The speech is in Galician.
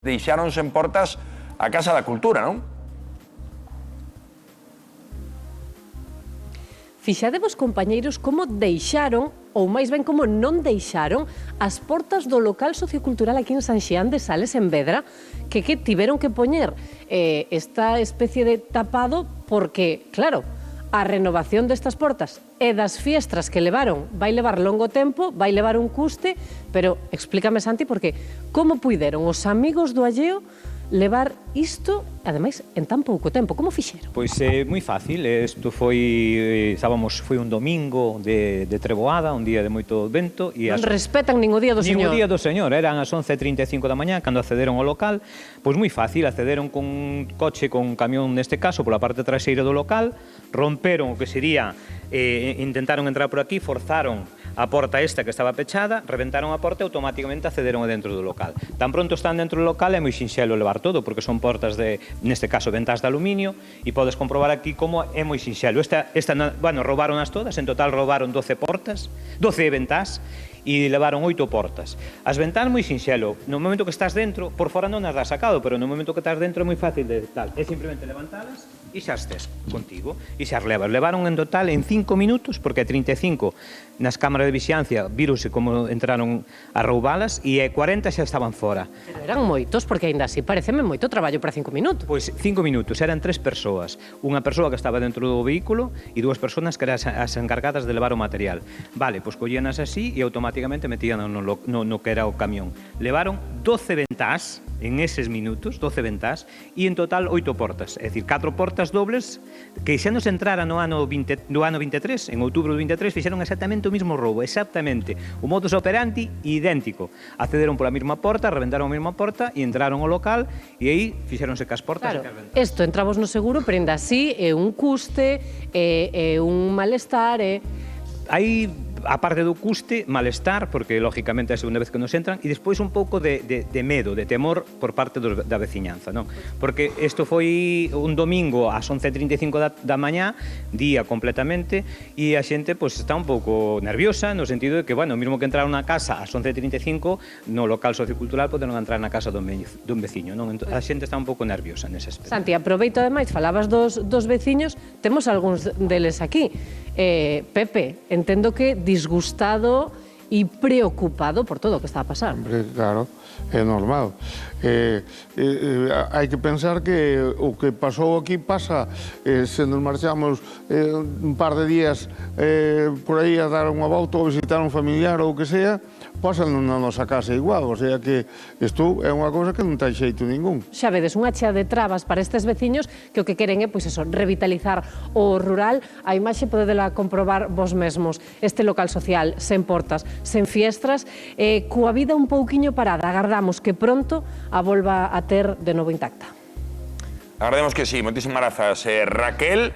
Deixáronse en portas a Casa da Cultura, non? Fixadevos, compañeiros, como deixaron, ou máis ben como non deixaron, as portas do local sociocultural aquí en San Xián de Sales, en Vedra, que tiveron que poñer esta especie de tapado porque, claro, a renovación destas portas e das fiestras que levaron vai levar longo tempo, vai levar un custe, pero explícame, Santi, porque como puideron os amigos do alleo levar isto, ademais, en tan pouco tempo? Como fixeron? Pois é moi fácil, isto foi un domingo de treboada, un día de moito vento e non respetan nin o día do Señor. Nin o día do Señor, eran as 11:35 da mañá cando accederon ao local. Pois moi fácil, accederon con un coche, con un camión neste caso, pola parte traseira do local, romperon o que sería, intentaron entrar por aquí, forzaron a porta esta que estaba pechada, reventaron a porta e automáticamente accederon dentro do local. Tan pronto están dentro do local é moi sinxelo levar todo, porque son portas de, neste caso, ventás de aluminio, e podes comprobar aquí como é moi sinxelo. Bueno, roubaron as todas, en total roubaron 12 portas, 12 ventás, e levaron 8 portas. As ventás moi sinxelo, no momento que estás dentro, por fora non as das sacado, pero no momento que estás dentro é moi fácil de tal. É simplemente levantalas e xa estés contigo, e xa as levas. Levaron en total en 5 minutos, porque 35 nas cámaras de vixiancia viruse como entraron a roubalas, e 40 xa estaban fora. Pero eran moitos, porque aínda así pareceme moito traballo para 5 minutos. Pois 5 minutos, eran 3 persoas. Unha persoa que estaba dentro do vehículo e 2 persoas que eran as encargadas de levar o material. Vale, pois collíanas así e automáticamente metían no que era o camión. Levaron 12 ventás en eses minutos, 12 ventás, e en total 8 portas, é dicir, 4 portas dobles que xa nos entrara no ano 23, en outubro do 23, fixeron exactamente o mismo roubo, exactamente, o modus operandi idéntico. Accederon pola mesma porta, reventaron a mesma porta e entraron ao local e aí fixeronse cas portas e cas ventás. Isto entramos no seguro, pero ainda así é un custe, é un malestar, Hai, a parte do custe, malestar, porque lógicamente é a segunda vez que nos entran, e despois un pouco de medo, de temor por parte da veciñanza, non? Porque isto foi un domingo ás 11:35 da mañá, día completamente, e a xente pois está un pouco nerviosa, no sentido de que, bueno, mesmo que entraron na casa ás 11:35, no local sociocultural poderon entrar na casa dun veciño, non? A xente está un pouco nerviosa nese aspecto. Santi, aproveito ademais, falabas dos veciños, temos algúns deles aquí. Pepe, entendo que disgustado e preocupado por todo o que está a pasar. Hombre, claro, é normal. Hai que pensar que o que pasou aquí pasa, se nos marchamos un par de días por aí a dar unha volta ou visitar un familiar ou o que sea, pasan na nosa casa igual, o sea que isto é unha cousa que non ten xeito ningún. Xa vedes, unha chea de trabas para estes veciños que o que queren é, pois eso, revitalizar o rural. A imaxe podedela comprobar vos mesmos. Este local social sen portas, sen fiestras, coa vida un pouquiño parada. Agardamos que pronto a volva a ter de novo intacta. Agardemos que sí. Moitísimas grazas, Raquel.